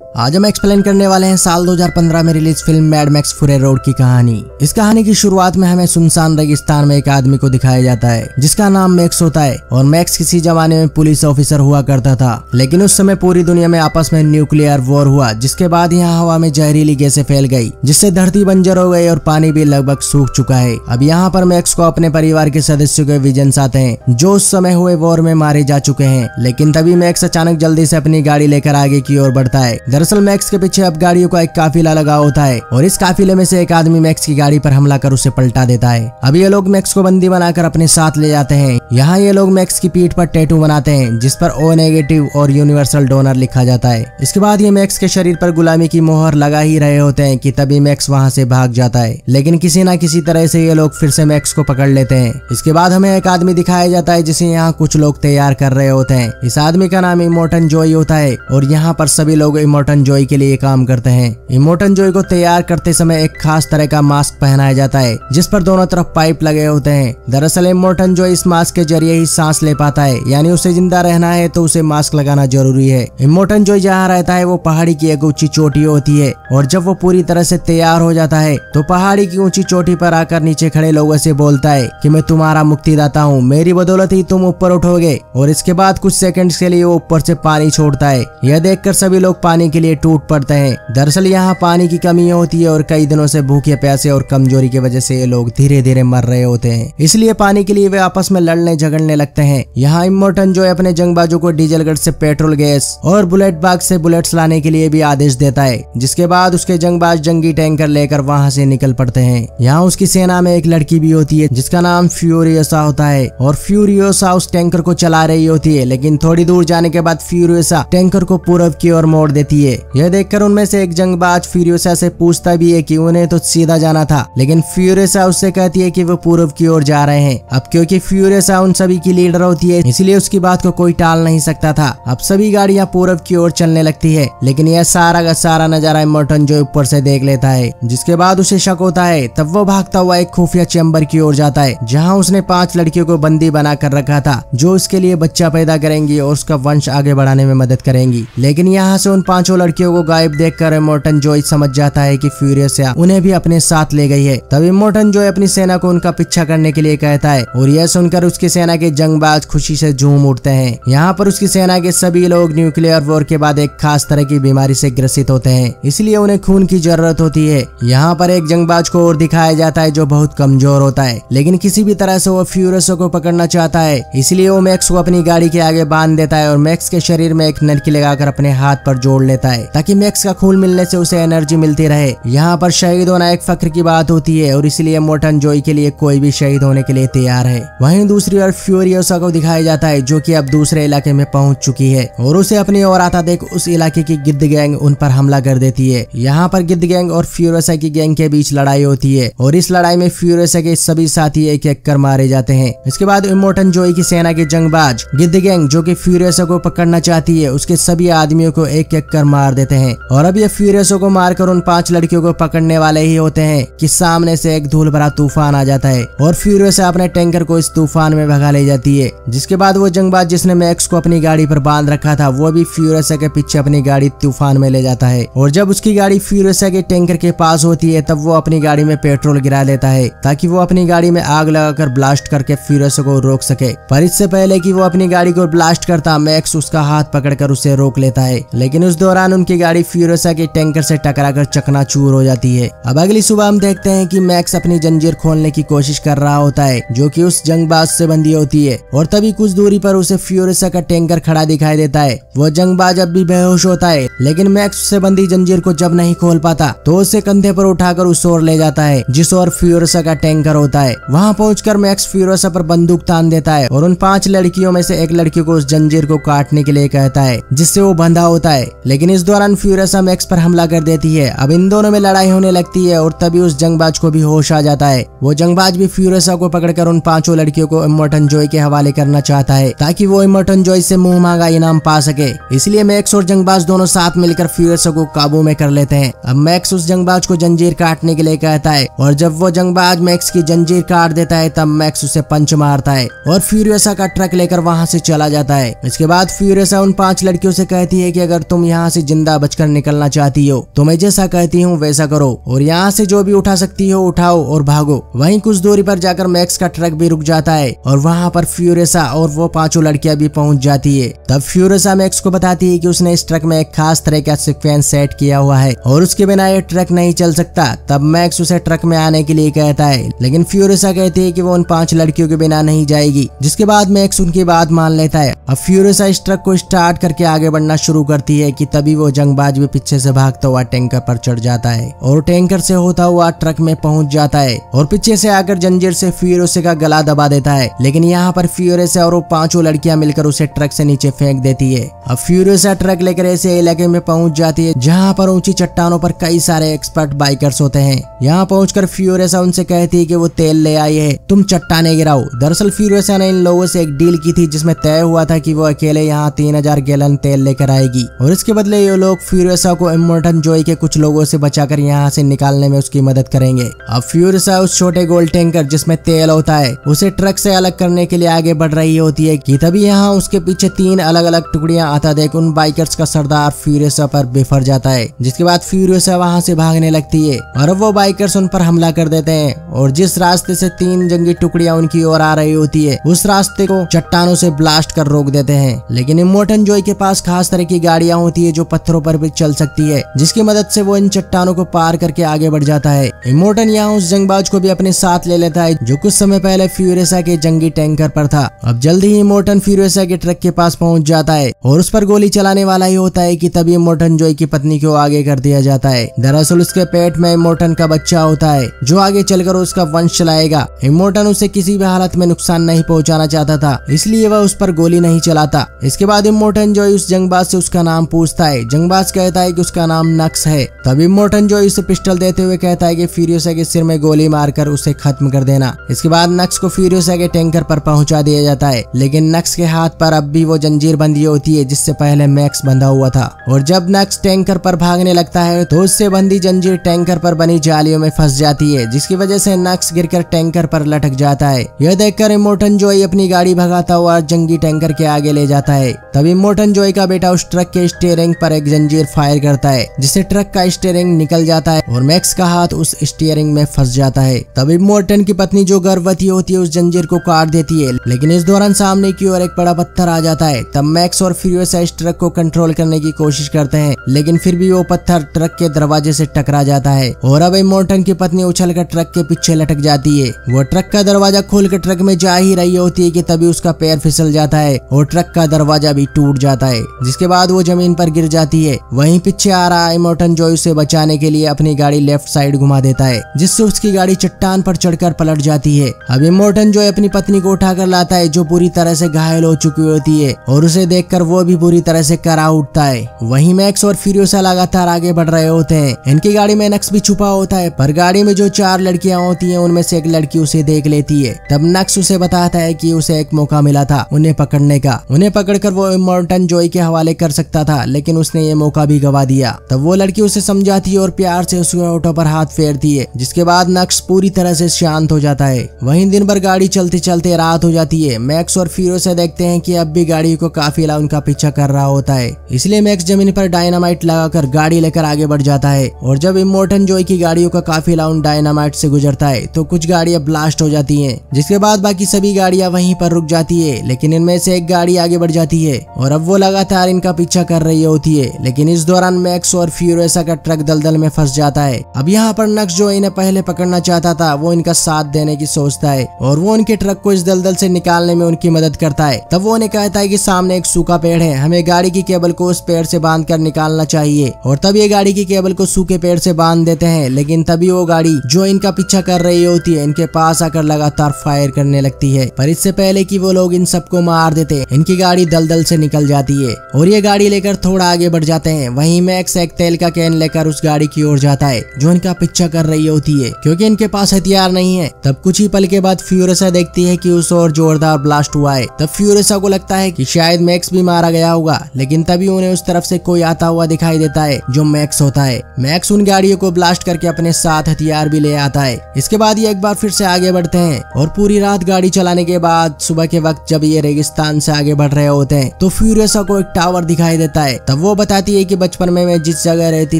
आज हम एक्सप्लेन करने वाले हैं साल 2015 में release film mad max fury road की कहानी। इस कहानी की शुरुआत में हमें सुनसान रेगिस्तान में एक आदमी को दिखाया जाता है जिसका नाम मैक्स होता है और मैक्स किसी जमाने में पुलिस ऑफिसर हुआ करता था। लेकिन उस समय पूरी दुनिया में आपस में न्यूक्लियर वॉर हुआ जिसके बाद यहाँ हवा में जहरीली गैसें फैल गई जिससे धरती बंजर हो गई और पानी भी लगभग सूख चुका है। अब यहाँ पर मैक्स को अपने परिवार के सदस्यों के विजन्स आते हैं जो उस समय हुए वॉर में मारे जा चुके हैं। लेकिन तभी मैक्स अचानक जल्दी से अपनी गाड़ी लेकर आगे की ओर बढ़ता है। दरअसल मैक्स के पीछे अब गाड़ियों का एक काफिला लगा होता है और इस काफिले में से एक आदमी मैक्स की गाड़ी पर हमला कर उसे पलटा देता है। अब ये लोग मैक्स को बंदी बनाकर अपने साथ ले जाते हैं। यहाँ ये लोग मैक्स की पीठ पर टैटू बनाते हैं जिस पर O नेगेटिव और यूनिवर्सल डोनर लिखा जाता है। इसके बाद ये मैक्स के शरीर पर गुलामी की मोहर लगा ही रहे होते हैं कि तभी मैक्स वहाँ से भाग जाता है। लेकिन किसी न किसी तरह से ये लोग फिर से मैक्स को पकड़ लेते हैं। इसके बाद हमें एक आदमी दिखाया जाता है जिसे यहाँ कुछ लोग तैयार कर रहे होते हैं। इस आदमी का नाम इमोर्टन जॉय होता है और यहाँ पर सभी लोग इमोर्टन जॉय के लिए काम करते हैं। इमोर्टन जॉय को तैयार करते समय एक खास तरह का मास्क पहनाया जाता है जिस पर दोनों तरफ पाइप लगे होते हैं। दरअसल इमोर्टन जॉय इस मास्क के जरिए ही सांस ले पाता है, यानी उसे जिंदा रहना है तो उसे मास्क लगाना जरूरी है। इमोर्टन जॉय जहाँ रहता है वो पहाड़ी की एक ऊंची चोटी होती है और जब वो पूरी तरह से तैयार हो जाता है तो पहाड़ी की ऊंची चोटी पर आकर नीचे खड़े लोगों से बोलता है कि मैं तुम्हारा मुक्तिदाता हूँ, मेरी बदौलत ही तुम ऊपर उठोगे। और इसके बाद कुछ सेकंड्स के लिए वो ऊपर से पानी छोड़ता है। यह देखकर सभी लोग पानी के लिए टूट पड़ते हैं। दरअसल यहाँ पानी की कमी होती है और कई दिनों से भूखे प्यासे और कमजोरी की वजह से ये लोग धीरे धीरे मर रहे होते हैं, इसलिए पानी के लिए वे आपस में लड़ने झगड़ने लगते हैं। यहाँ इमोर्टन जो अपने जंगबाजों को डीजलगढ़ से पेट्रोल गैस और बुलेट बाग से बुलेट्स लाने के लिए भी आदेश देता है, जिसके बाद उसके जंगबाज जंगी टैंकर लेकर वहाँ से निकल पड़ते हैं। यहाँ उसकी सेना में एक लड़की भी होती है जिसका नाम फ्यूरियोसा होता है और फ्यूरियोसा उस टैंकर को चला रही होती है। लेकिन थोड़ी दूर जाने के बाद फ्यूरियोसा टैंकर को पूरब की ओर मोड़ देती है। यह देखकर उनमें से एक जंगबाज फ्यूरियोसा से पूछता भी है कि उन्हें तो सीधा जाना था, लेकिन फ्यूरियोसा उससे कहती है कि वो पूर्व की ओर जा रहे हैं। अब क्योंकि फ्यूरियोसा उन सभी की लीडर होती है इसलिए उसकी बात को कोई टाल नहीं सकता था। अब सभी गाड़ियां पूर्व की ओर चलने लगती है, लेकिन यह सारा का सारा नजारा इमोर्टन जो ऊपर से देख लेता है, जिसके बाद उसे शक होता है। तब वो भागता हुआ एक खुफिया चैम्बर की ओर जाता है जहाँ उसने 5 लड़कियों को बंदी बना कर रखा था जो उसके लिए बच्चा पैदा करेंगी और उसका वंश आगे बढ़ाने में मदद करेंगी। लेकिन यहाँ से उन 5 लड़कियों को गायब देखकर इमोर्टन जॉय समझ जाता है कि फ्यूरियोसा उन्हें भी अपने साथ ले गई है। तब इमोर्टन जॉय अपनी सेना को उनका पीछा करने के लिए कहता है और यह सुनकर उसकी सेना के जंगबाज खुशी से झूम उठते हैं। यहाँ पर उसकी सेना के सभी लोग न्यूक्लियर वॉर के बाद एक खास तरह की बीमारी से ग्रसित होते हैं, इसलिए उन्हें खून की जरूरत होती है। यहाँ पर एक जंगबाज को और दिखाया जाता है जो बहुत कमजोर होता है, लेकिन किसी भी तरह से वो फ्यूरियोसा को पकड़ना चाहता है, इसलिए वो मैक्स को अपनी गाड़ी के आगे बांध देता है और मैक्स के शरीर में एक नलकी लगाकर अपने हाथ पर जोड़ लेता है ताकि मैक्स का खून मिलने से उसे एनर्जी मिलती रहे। यहाँ पर शहीद होना एक फक्र की बात होती है और इसलिए इमोर्टन जॉय के लिए कोई भी शहीद होने के लिए तैयार है। वहीं दूसरी ओर फ्यूरियोसा को दिखाया जाता है जो कि अब दूसरे इलाके में पहुंच चुकी है और उसे अपनी ओर आता देख उस इलाके की गिद्ध गैंग उन पर हमला कर देती है। यहाँ पर गिद्ध गैंग और फ्यूरियोसा की गैंग के बीच लड़ाई होती है और इस लड़ाई में फ्यूरियोसा के सभी साथी एक एक कर मारे जाते हैं। इसके बाद इमोर्टन जॉय की सेना के जंगबाज गिद्ध गैंग जो कि फ्यूरियोसा को पकड़ना चाहती है उसके सभी आदमियों को एक एक कर मार देते हैं और अब ये फ्यूरियोसा को मारकर उन 5 लड़कियों को पकड़ने वाले ही होते हैं कि सामने से एक धूल भरा तूफान आ जाता है और फ्यूरियोसा अपने टैंकर को इस तूफान में भगा ले जाती है। जिसके बाद वो जंगबाज जिसने मैक्स को अपनी गाड़ी पर बांध रखा था वो भी फ्यूरियोसा के पीछे अपनी गाड़ी तूफान में ले जाता है और जब उसकी गाड़ी फ्यूरियोसा के टैंकर के पास होती है तब वो अपनी गाड़ी में पेट्रोल गिरा लेता है ताकि वो अपनी गाड़ी में आग लगाकर ब्लास्ट करके फ्यूरियोसा को रोक सके। पर इससे पहले कि वो अपनी गाड़ी को ब्लास्ट करता मैक्स उसका हाथ पकड़कर उसे रोक लेता है, लेकिन उस दौरान उनकी गाड़ी फ्यूरियोसा के टैंकर से टकराकर चकनाचूर हो जाती है। अब अगली सुबह हम देखते हैं कि मैक्स अपनी जंजीर खोलने की कोशिश कर रहा होता है जो कि उस जंगबाज से बंधी होती है और तभी कुछ दूरी पर उसे फ्यूरियोसा का टैंकर खड़ा दिखाई देता है। वो जंगबाज अब भी बेहोश होता है, लेकिन मैक्स उससे बंधी जंजीर को जब नहीं खोल पाता तो उसे कंधे पर उठाकर उस ओर ले जाता है जिस ओर फ्यूरियोसा का टैंकर होता है। वहाँ पहुंचकर मैक्स फ्यूरियोसा पर बंदूक तान देता है और उन 5 लड़कियों में से एक लड़की को उस जंजीर को काटने के लिए कहता है जिससे वो बंधा होता है। लेकिन इस दौरान फ्यूरियोसा मैक्स पर हमला कर देती है। अब इन दोनों में लड़ाई होने लगती है और तभी उस जंगबाज को भी होश आ जाता है। वो जंगबाज भी फ्यूरियोसा को पकड़कर उन 5 लड़कियों को इमोर्टन जॉय के हवाले करना चाहता है ताकि वो इमोर्टन जॉय से मुंह मांगा इनाम पा सके। इसलिए मैक्स और जंगबाज दोनों साथ मिलकर फ्यूरियोसा को काबू में कर लेते हैं। अब मैक्स उस जंगबाज को जंजीर काटने के लिए कहता है और जब वो जंगबाज मैक्स की जंजीर काट देता है तब मैक्स उसे पंच मारता है और फ्यूरियोसा का ट्रक लेकर वहाँ से चला जाता है। इसके बाद फ्यूरियोसा उन 5 लड़कियों से कहती है कि अगर तुम यहाँ यहाँ से जिंदा बचकर निकलना चाहती हो तो मैं जैसा कहती हूँ वैसा करो और यहाँ से जो भी उठा सकती हो उठाओ और भागो। वहीं कुछ दूरी पर जाकर मैक्स का ट्रक भी रुक जाता है और वहाँ पर फ्यूरियसा और वो 5 लड़कियां भी पहुंच जाती है। तब फ्यूरियसा मैक्स को बताती है कि उसने इस ट्रक में एक खास तरह का सीक्वेंस सेट किया हुआ है और उसके बिना ये ट्रक नहीं चल सकता। तब मैक्स उसे ट्रक में आने के लिए कहता है, लेकिन फ्यूरियसा कहती है कि वो उन 5 लड़कियों के बिना नहीं जाएगी, जिसके बाद मैक्स उनकी बात मान लेता है। अब फ्यूरियसा इस ट्रक को स्टार्ट करके आगे बढ़ना शुरू करती है कि तभी वो जंगबाज भी पीछे से भागता हुआ टैंकर पर चढ़ जाता है और टैंकर से होता हुआ ट्रक में पहुंच जाता है और पीछे से आकर जंजीर से फ्यूरियसा का गला दबा देता है। लेकिन यहाँ पर फ्यूरियसा और वो 5 लड़कियां मिलकर उसे ट्रक से नीचे फेंक देती है। अब फ्यूरियसा ट्रक लेकर ऐसे इलाके में पहुंच जाती है जहाँ पर ऊंची चट्टानों पर कई सारे एक्सपर्ट बाइकर्स होते हैं। यहाँ पहुंचकर फ्यूरियसा उनसे कहती है कि वो तेल ले आई है, तुम चट्टाने गिराओ। दरअसल फ्यूरियसा ने इन लोगों से एक डील की थी जिसमें तय हुआ था कि वो अकेले यहाँ 3000 गैलन तेल लेकर आएगी और इसके बदले ये लोग फ्यूरियसा को इमोर्टन जॉय के कुछ लोगों से बचाकर यहाँ से निकालने में उसकी मदद करेंगे। अब फ्यूरियसा उस छोटे गोल टैंकर जिसमें तेल होता है उसे ट्रक से अलग करने के लिए आगे बढ़ रही होती है कि तभी यहाँ उसके पीछे 3 अलग अलग टुकड़ियां आता देख उन बाइकर्स का सरदार फ्यूरियसा पर बिफर जाता है, जिसके बाद फ्यूरियसा वहाँ से भागने लगती है और अब वो बाइकर्स उन पर हमला कर देते हैं और जिस रास्ते से 3 जंगी टुकड़ियां उनकी ओर आ रही होती है उस रास्ते को चट्टानों से ब्लास्ट कर रोक देते हैं। लेकिन इमोर्टन जॉय के पास खास तरह की गाड़ियां होती है जो पत्थरों पर भी चल सकती है, जिसकी मदद से वो इन चट्टानों को पार करके आगे बढ़ जाता है। इमोर्टन यहाँ उस जंगबाज को भी अपने साथ ले लेता है जो कुछ समय पहले फ्यूरियसा के जंगी टैंकर पर था। अब जल्दी ही इमोर्टन फ्यूरियसा के ट्रक के पास पहुंच जाता है और उस पर गोली चलाने वाला ही होता है कि तभी इमोर्टन जॉय की पत्नी को आगे कर दिया जाता है। दरअसल उसके पेट में इमोर्टन का बच्चा होता है जो आगे चलकर उसका वंश चलाएगा। इमोर्टन उसे किसी भी हालत में नुकसान नहीं पहुंचाना चाहता था, इसलिए वह उस पर गोली नहीं चलाता। इसके बाद इमोर्टन जॉय उस जंगबाज से उसका नाम पूछता है। जंगबाज कहता है कि उसका नाम नक्स है। तभी इमोर्टन जॉय उसे पिस्टल देते हुए कहता है कि फ्यूरियसा के सिर में गोली मारकर उसे खत्म कर देना। इसके बाद नक्स को फ्यूरियसा के टैंकर पर पहुंचा दिया जाता है, लेकिन नक्स के हाथ पर अब भी वो जंजीर बंधी होती है जिससे पहले मैक्स बंधा हुआ था। और जब नक्स टैंकर पर भागने लगता है तो उससे बंधी जंजीर टैंकर पर बनी जालियों में फंस जाती है, जिसकी वजह से नक्स गिरकर टैंकर पर लटक जाता है। यह देखकर इमोर्टन जॉय अपनी गाड़ी भगाता हुआ जंगी टैंकर के आगे ले जाता है। तभी इमोर्टन जॉय का बेटा उस ट्रक के स्टीयरिंग पर एक जंजीर फायर करता है जिससे ट्रक का स्टीयरिंग निकल जाता है और मैक्स का हाथ उस स्टीयरिंग में फंस जाता है। तभी इमोर्टन की पत्नी जो गर्भवती होती है उस जंजीर को काट देती है, लेकिन इस दौरान सामने की ओर एक बड़ा पत्थर आ जाता है। तब मैक्स और फ्यूरियसा इस ट्रक को कंट्रोल करने की कोशिश करते हैं, लेकिन फिर भी वो पत्थर ट्रक के दरवाजे से टकरा जाता है और अब इमोर्टन की पत्नी उछलकर ट्रक के पीछे लटक जाती है। वो ट्रक का दरवाजा खोलकर ट्रक में जा ही रही होती है कि तभी उसका पैर फिसल जाता है और ट्रक का दरवाजा भी टूट जाता है, जिसके बाद वो जमीन पर गिर जाती है। वहीं पीछे आ रहा इमोर्टन जॉय उसे बचाने के लिए अपनी गाड़ी लेफ्ट साइड घुमा देता है, जिससे उसकी गाड़ी चट्टान पर चढ़कर पलट जाती है। अब इमोर्टन जॉय अपनी पत्नी को उठाकर लाता है जो पूरी तरह से घायल हो चुकी होती है और उसे देखकर वो भी पूरी तरह से करा उठता है। वहीं मैक्स और फ्यूरियसा लगातार आगे बढ़ रहे होते हैं। इनकी गाड़ी में नक्स भी छुपा होता है, पर गाड़ी में जो 4 लड़कियां होती हैं उनमें से एक लड़की उसे देख लेती है। तब नक्स उसे बताता है कि उसे एक मौका मिला था उन्हें पकड़ने का। उन्हें पकड़कर वो इमोर्टन जॉय के हवाले कर सकता था, लेकिन उसने ये मौका भी गवा दिया। तब वो लड़की उसे समझाती है और प्यार से उसके होठों पर हाथ फेरती है, जिसके बाद नक्स पूरी तरह से शांत हो जाता है। वहीं दिन भर गाड़ी चलते चलते रात हो जाती है। मैक्स और फ्यूरियसा देखते हैं कि अब भी गाड़ी को काफिला उनका पीछा कर रहा होता है, इसलिए मैक्स जमीन पर डायनामाइट लगाकर गाड़ी लेकर आगे बढ़ जाता है। और जब इमोर्टन जॉय की गाड़ियों का काफिला उन डायनामाइट से गुजरता है तो कुछ गाड़ियां ब्लास्ट हो जाती हैं, जिसके बाद बाकी सभी गाड़ियां वहीं पर रुक जाती है, लेकिन इनमें से एक गाड़ी आगे बढ़ जाती है और अब वो लगातार इनका पीछा कर रही होती है। लेकिन इस दौरान मैक्स और फ्यूरियसा का ट्रक दलदल में फंस जाता है। अब यहाँ पर नक्स जो इन्हें पहले पकड़ना चाहता था वो इनका साथ देने की सोचता है और वो उनके ट्रक को इस दलदल से निकालने में उनकी मदद करता है। तब वो उन्हें कहता है कि सामने एक सूखा पेड़ है, हमें गाड़ी की केबल को उस पेड़ से बांध कर निकालना चाहिए। और तब ये गाड़ी की केबल को सूखे पेड़ से बांध देते हैं, लेकिन तभी वो गाड़ी जो इनका पीछा कर रही होती है इनके पास आकर लगातार फायर करने लगती है। पर इससे पहले कि वो लोग इन सबको मार देते इनकी गाड़ी दलदल से निकल जाती है और ये गाड़ी लेकर थोड़ा आगे बढ़ जाते हैं। वहीं मैक्स एक तेल का कैन लेकर उस गाड़ी की ओर जाता है जो इनका पीछा कर रही होती है, क्योंकि इनके पास हथियार नहीं है। तब कुछ ही पल के बाद फ्यूरियसा देखती है कि उस ओर जोरदार ब्लास्ट हुआ है। तब फ्यूरियसा को लगता है कि शायद मैक्स भी मारा गया होगा, लेकिन तभी उन्हें उस तरफ से कोई आता हुआ दिखाई देता है जो मैक्स होता है। मैक्स उन गाड़ियों को ब्लास्ट करके अपने साथ हथियार भी ले आता है। इसके बाद ये एक बार फिर से आगे बढ़ते हैं और पूरी रात गाड़ी चलाने के बाद सुबह के वक्त जब ये रेगिस्तान से आगे बढ़ रहे होते हैं तो फ्यूरियसा को एक टावर दिखाई देता है। तब वो बताती है कि बचपन में मैं जिस जगह रहती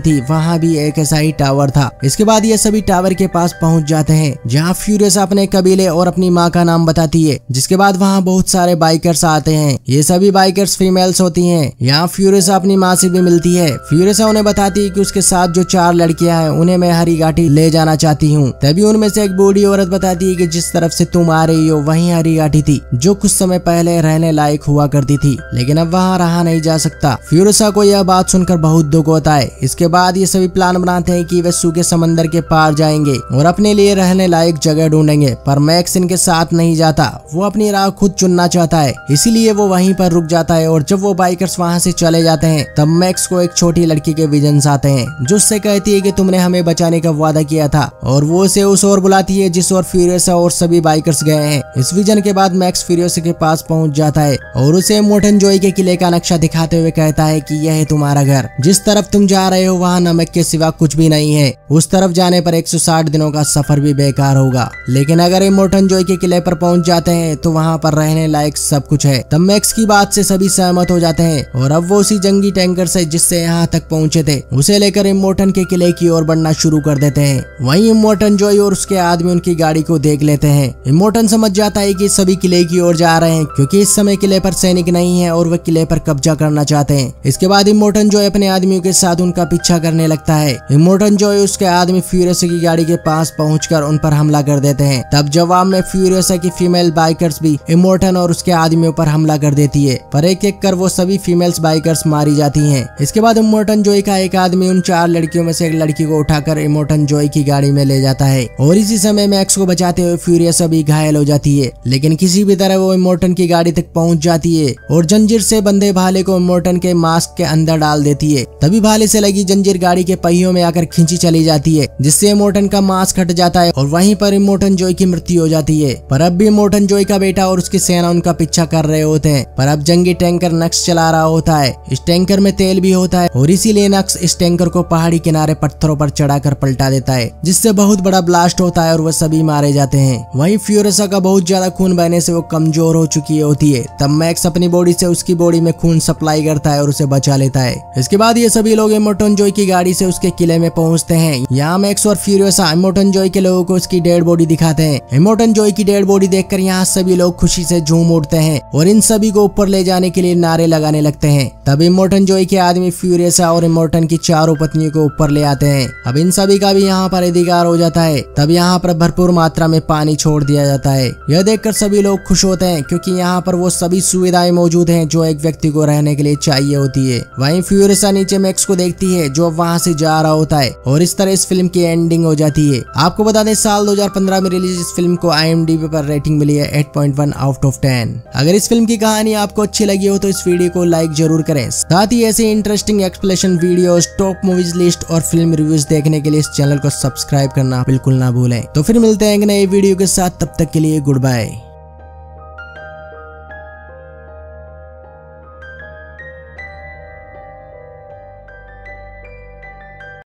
थी वहाँ भी एक ऐसा ही टावर था। इसके बाद ये सभी टावर के पास पहुँच जाते हैं, जहाँ फ्यूरियसा अपने कबीले और अपनी माँ का नाम बताती है। जिसके बाद वहाँ बहुत सारे बाइकर्स आते हैं, ये सभी बाइकर्स फीमेल्स होती हैं। यहाँ फ्यूरियसा अपनी माँ से भी मिलती है। फ्यूरियसा उन्हें बताती है कि उसके साथ जो 4 लड़कियां हैं उन्हें मैं हरी घाटी ले जाना चाहती हूँ। तभी उनमें से एक बूढ़ी औरत बताती है कि जिस तरफ से तुम आ रही हो वहीं हरी घाटी थी, जो कुछ समय पहले रहने लायक हुआ करती थी, लेकिन अब वहाँ रहा नहीं जा सकता। फ्यूरियसा को यह बात सुनकर बहुत दुख होता है। इसके बाद ये सभी प्लान बनाते हैं कि वे सूखे समंदर के पार जाएंगे और अपने लिए रहने लायक जगह ढूंढेंगे, पर मैक्स इनके साथ नहीं जाता। वो अपनी राह खुद चुनना चाहता है, इसीलिए वो वहीं पर रुक जाता है। और जब वो बाइकर्स वहाँ से चले जाते हैं तब मैक्स को एक छोटी लड़की के विजन्स आते हैं, जो उससे कहती है कि तुमने हमें बचाने का वादा किया था, और वो उसे उस ओर बुलाती है जिस ओर फ्यूरियसा और सभी बाइकर्स गए हैं। इस विजन के बाद मैक्स फ्यूरियसा के पास पहुंच जाता है और उसे इमोर्टन जोई के किले का नक्शा दिखाते हुए कहता है कि यह है तुम्हारा घर, जिस तरफ तुम जा रहे हो वहाँ नमक के सिवा कुछ भी नहीं है। उस तरफ जाने पर 160 दिनों का सफर भी बेकार होगा, लेकिन अगर इमोर्टन जोई के किले पर पहुंच जाते हैं तो वहाँ पर रहने लायक सब कुछ है। तब मैक्स की बात से सभी सहमत हो जाते हैं और अब वो उसी जंगी टैंकर से जिससे यहाँ तक पहुँचे थे उसे लेकर इमोर्टन के किले की ओर बढ़ना शुरू कर देते हैं। वहीं इमोर्टन जोई और उसके आदमी उनकी गाड़ी को देख लेते हैं। इमोर्टन समझ जाता है कि सभी किले की ओर जा रहे हैं, क्योंकि इस समय किले पर सैनिक नहीं है और वे किले पर कब्जा करना चाहते हैं। इसके बाद इमोर्टन जोई अपने आदमियों के साथ उनका पीछा करने लगता है। इमोर्टन जोई उसके आदमी फ्यूरियसा की गाड़ी के पास पहुंचकर उन पर हमला कर देते हैं। तब जवाब में फ्यूरियसा की फीमेल बाइकर्स भी इमोर्टन और उसके आदमियों पर हमला कर देती है, पर एक एक कर वो सभी फीमेल्स बाइकर्स मारी जाती हैं। इसके बाद इमोर्टन जोई का एक आदमी उन 4 लड़कियों में से एक लड़की को उठाकर इमोर्टन जोई की गाड़ी में ले जाता है और इसी समय मैक्स को बचाते हुए फ्यूरियसा भी घायल हो जाती है, लेकिन किसी भी तरह वो इमोर्टन की गाड़ी तक पहुंच जाती है और जंजीर से बंधे भाले को इमोर्टन के मास्क के अंदर डाल देती है। तभी भाले से लगी जंजीर गाड़ी के पहियों में आकर खींची चली जाती है, जिससे इमोर्टन का मास्क हट जाता है और वहीं पर इमोर्टन जोई की मृत्यु हो जाती है। पर अब भी इमोर्टन जोई का बेटा और उसकी सेना उनका पीछा कर रहे होते हैं, पर अब जंगी टैंकर नक्स चला रहा होता है। इस टैंकर में तेल भी होता है और इसीलिए नक्स इस टैंकर को पहाड़ी किनारे पत्थरों पर चढ़ाकर पलटा देता है, जिससे बहुत बड़ा ब्लास्ट होता है और वह सभी मारे जाते हैं। वहीं फ्यूरियसा का बहुत ज्यादा खून बहने से वो कमजोर हो चुकी होती है। तब मैक्स अपनी बॉडी से उसकी बॉडी में खून सप्लाई करता है और उसे बचा लेता है। इसके बाद ये सभी लोग इमोर्टन जोई की गाड़ी से उसके किले में पहुंचते हैं। यहाँ मैक्स और फ्यूरियसा इमोर्टन जोई के लोगों को उसकी डेड बॉडी दिखाते हैं। इमोर्टन जोई की डेड बॉडी देखकर यहाँ सभी लोग खुशी से झूम उठते हैं और इन सभी को ऊपर ले जाने के लिए नारे लगाने लगते हैं। तब इमोर्टन जोई के आदमी फ्यूरियसा और इमोर्टन की 4 पत्नियों को ऊपर ले आते हैं। अब इन सभी का भी यहाँ पर अधिकार हो जाता है। तब यहाँ पर भरपूर मात्रा में पानी छोड़ दिया जाता है। यह देखकर सभी लोग खुश होते हैं, क्योंकि यहाँ पर वो सभी सुविधाएं मौजूद हैं जो एक व्यक्ति को रहने के लिए चाहिए होती है। वहीं फ्यूरियसा नीचे मैक्स को देखती है जो वहाँ से जा रहा होता है और इस तरह इस फिल्म की एंडिंग हो जाती है। आपको बता दें साल 2015 में रिलीज इस फिल्म को IMDb पर रेटिंग मिली है 8.1 आउट ऑफ 10। अगर इस फिल्म की कहानी आपको अच्छी लगी हो तो इस वीडियो को लाइक जरूर करें। साथ ही ऐसे interesting explanation videos, top movies list और फिल्म रिव्यूज देखने के लिए इस चैनल को सब्सक्राइब करना बिल्कुल ना भूलें। तो फिर मिलते हैं एक नए वीडियो के साथ, तब तक के लिए गुड बाय।